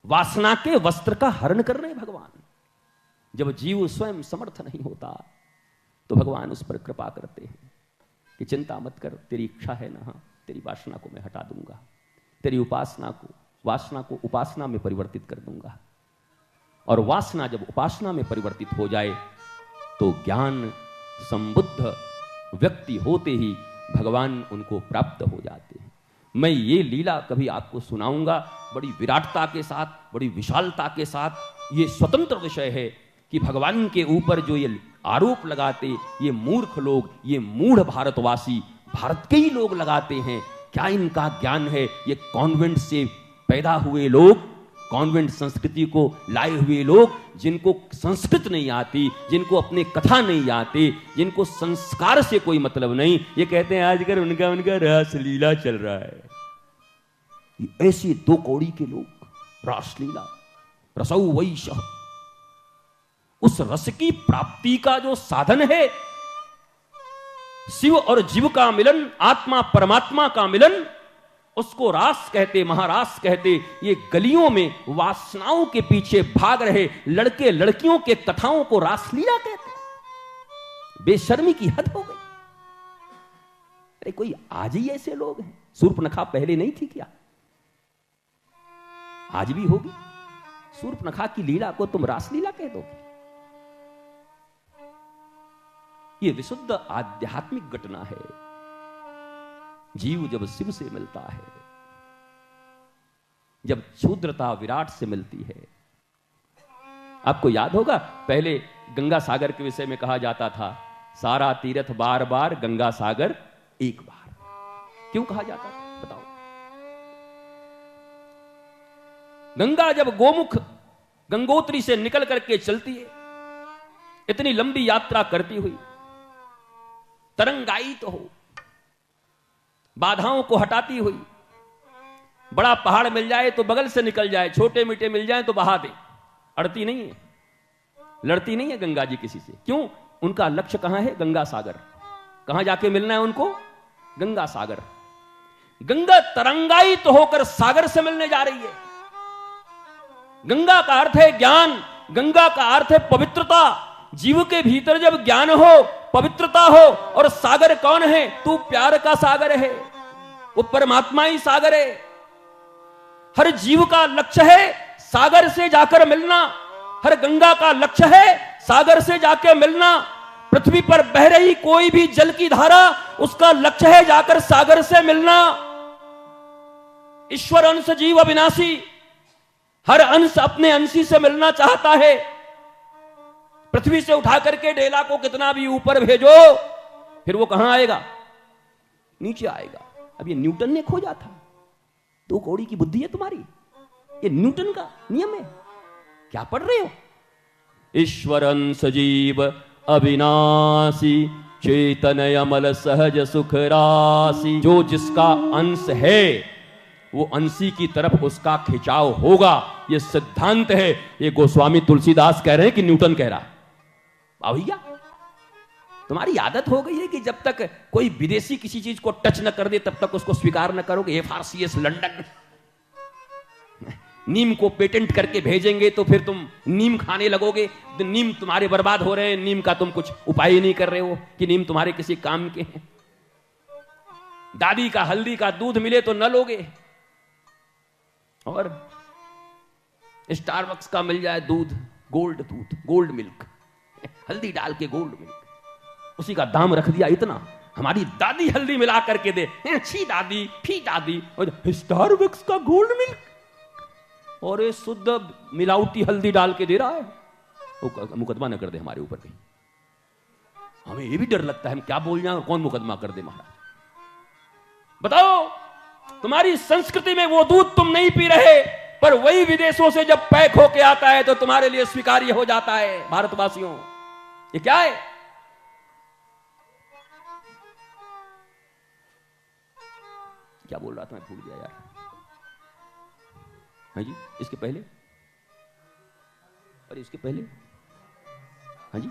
वासना के वस्त्र का हरण कर रहे हैं भगवान। जब जीव स्वयं समर्थ नहीं होता तो भगवान उस पर कृपा करते हैं कि चिंता मत कर, तेरी इच्छा है ना, तेरी वासना को मैं हटा दूंगा, तेरी वासना को उपासना में परिवर्तित कर दूंगा। और वासना जब उपासना में परिवर्तित हो जाए तो ज्ञान संबुद्ध व्यक्ति होते ही भगवान उनको प्राप्त हो जाते हैं। मैं ये लीला कभी आपको सुनाऊंगा बड़ी विराटता के साथ, बड़ी विशालता के साथ। ये स्वतंत्र विषय है कि भगवान के ऊपर जो ये आरोप लगाते ये मूर्ख लोग, ये मूढ़ भारतवासी, भारत के ही लोग लगाते हैं, क्या इनका ज्ञान है? ये कॉन्वेंट से पैदा हुए लोग, कॉन्वेंट संस्कृति को लाए हुए लोग, जिनको संस्कृत नहीं आती, जिनको अपने कथा नहीं आते, जिनको संस्कार से कोई मतलब नहीं, ये कहते हैं आजकल उनका रासलीला चल रहा है। ऐसे दो कौड़ी के लोग, रासलीला, रसौ वैशः, उस रस की प्राप्ति का जो साधन है, शिव और जीव का मिलन, आत्मा परमात्मा का मिलन, उसको रास कहते, महारास कहते। ये गलियों में वासनाओं के पीछे भाग रहे लड़के लड़कियों के कथाओं को रासलीला कहते। बेशर्मी की हद हो गई। अरे कोई आज ही ऐसे लोग हैं। शूर्पणखा पहले नहीं थी क्या? आज भी होगी। शूर्पणखा की लीला को तुम रासलीला कह दो? ये विशुद्ध आध्यात्मिक घटना है। जीव जब शिव से मिलता है, जब क्षुद्रता विराट से मिलती है। आपको याद होगा पहले गंगा सागर के विषय में कहा जाता था, सारा तीर्थ बार बार, गंगा सागर एक बार। क्यों कहा जाता था बताओ? गंगा जब गोमुख गंगोत्री से निकल करके चलती है, इतनी लंबी यात्रा करती हुई, तरंगायित हो, बाधाओं को हटाती हुई, बड़ा पहाड़ मिल जाए तो बगल से निकल जाए, छोटे मीटे मिल जाए तो बहा दे, अड़ती नहीं है, लड़ती नहीं है गंगा जी किसी से। क्यों? उनका लक्ष्य कहां है? गंगा सागर। कहां जाके मिलना है उनको? गंगा सागर। गंगा तरंगायित होकर सागर से मिलने जा रही है। गंगा का अर्थ है ज्ञान, गंगा का अर्थ है पवित्रता। जीव के भीतर जब ज्ञान हो, पवित्रता हो, और सागर कौन है? तू प्यार का सागर है, वो परमात्मा ही सागर है। हर जीव का लक्ष्य है सागर से जाकर मिलना, हर गंगा का लक्ष्य है सागर से जाकर मिलना। पृथ्वी पर बह रही कोई भी जल की धारा, उसका लक्ष्य है जाकर सागर से मिलना। ईश्वर अंश जीव अविनाशी, हर अंश अपने अंशी से मिलना चाहता है। पृथ्वी से उठा करके ढेला को कितना भी ऊपर भेजो, फिर वो कहां आएगा? नीचे आएगा। अब ये न्यूटन ने खोजा था। दो कौड़ी की बुद्धि है तुम्हारी, ये न्यूटन का नियम है। क्या पढ़ रहे हो? ईश्वर अंश जीव अविनाशी, चैतन्य अमल सहज सुख राशि। जो जिसका अंश है वो अंशी की तरफ उसका खिंचाव होगा, ये सिद्धांत है। ये गोस्वामी तुलसीदास कह रहे हैं कि न्यूटन कह रहा है। भैया तुम्हारी आदत हो गई है कि जब तक कोई विदेशी किसी चीज को टच न कर दे तब तक उसको स्वीकार न करोगे। FRCS लंदन नीम को पेटेंट करके भेजेंगे तो फिर तुम नीम खाने लगोगे। नीम तुम्हारे बर्बाद हो रहे हैं, नीम का तुम कुछ उपाय ही नहीं कर रहे हो कि नीम तुम्हारे किसी काम के हैं। दादी का हल्दी का दूध मिले तो न लोगे, और स्टारबक्स का मिल जाए दूध, गोल्ड दूध, गोल्ड मिल्क, हल्दी डाल के गोल्ड मिल्क, उसी का दाम रख दिया इतना। हमारी दादी हल्दी मिला करके दे, छी दादी, फी दादी, और स्टारबक्स का गोल्ड मिल्क, और ये शुद्ध मिलावटी हल्दी डाल के दे रहा है। वो मुकदमा न कर दे हमारे ऊपर कहीं। हमें ये भी डर लगता है हम क्या बोल जाए, कौन मुकदमा कर दे महाराज। बताओ, तुम्हारी संस्कृति में वो दूध तुम नहीं पी रहे, पर वही विदेशों से जब पैक होके आता है तो तुम्हारे लिए स्वीकार्य हो जाता है। भारतवासियों, ये क्या है? क्या बोल रहा था मैं, भूल गया यार। हाँ जी, इसके पहले, और इसके पहले, हाँ जी,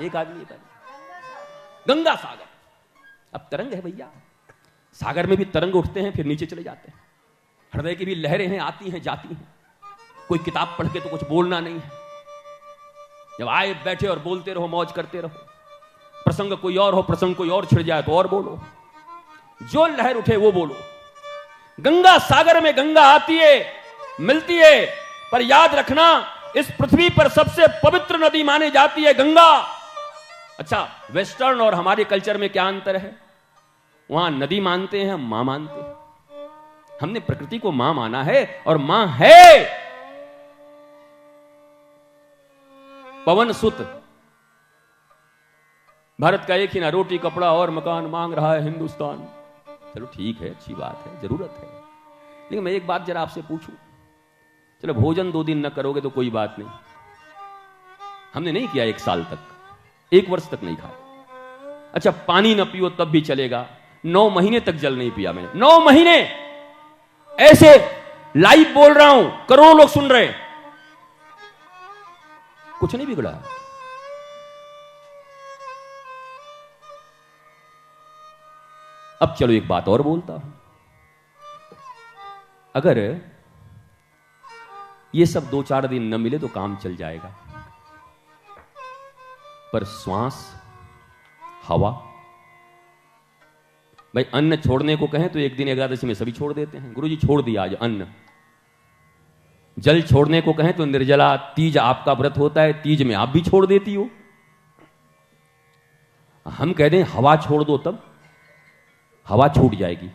एक आदमी गंगा सागर। अब तरंग है भैया, सागर में भी तरंग उठते हैं फिर नीचे चले जाते हैं, हृदय की भी लहरें हैं, आती हैं जाती हैं। कोई किताब पढ़ के तो कुछ बोलना नहीं है, जब आए बैठे और बोलते रहो, मौज करते रहो। प्रसंग कोई और हो, प्रसंग कोई और छिड़ जाए तो और बोलो, जो लहर उठे वो बोलो। गंगा सागर में गंगा आती है, मिलती है, पर याद रखना इस पृथ्वी पर सबसे पवित्र नदी मानी जाती है गंगा। अच्छा, वेस्टर्न और हमारे कल्चर में क्या अंतर है? वहां नदी मानते हैं, हम मां मानते हैं। हमने प्रकृति को मां माना है और मां है। पवन सुत, भारत का एक ही ना, रोटी कपड़ा और मकान मांग रहा है हिंदुस्तान। चलो ठीक है, अच्छी बात है, जरूरत है, लेकिन मैं एक बात जरा आपसे पूछूं, चलो भोजन 2 दिन न करोगे तो कोई बात नहीं, हमने नहीं किया 1 साल तक, 1 वर्ष तक नहीं खाया। अच्छा, पानी न पियो तब भी चलेगा, 9 महीने तक जल नहीं पिया मैंने, 9 महीने, ऐसे लाइव बोल रहा हूं, करोड़ों लोग सुन रहे, कुछ नहीं बिगड़ा। अब चलो एक बात और बोलता हूं, अगर ये सब 2-4 दिन न मिले तो काम चल जाएगा, पर श्वास, हवा, भाई अन्न छोड़ने को कहें तो एक दिन एकादशी में सभी छोड़ देते हैं, गुरुजी छोड़ दिया आज अन्न। जल छोड़ने को कहें तो निर्जला, तीज आपका व्रत होता है, तीज में आप भी छोड़ देती हो। हम कह दें हवा छोड़ दो, तब हवा छूट जाएगी।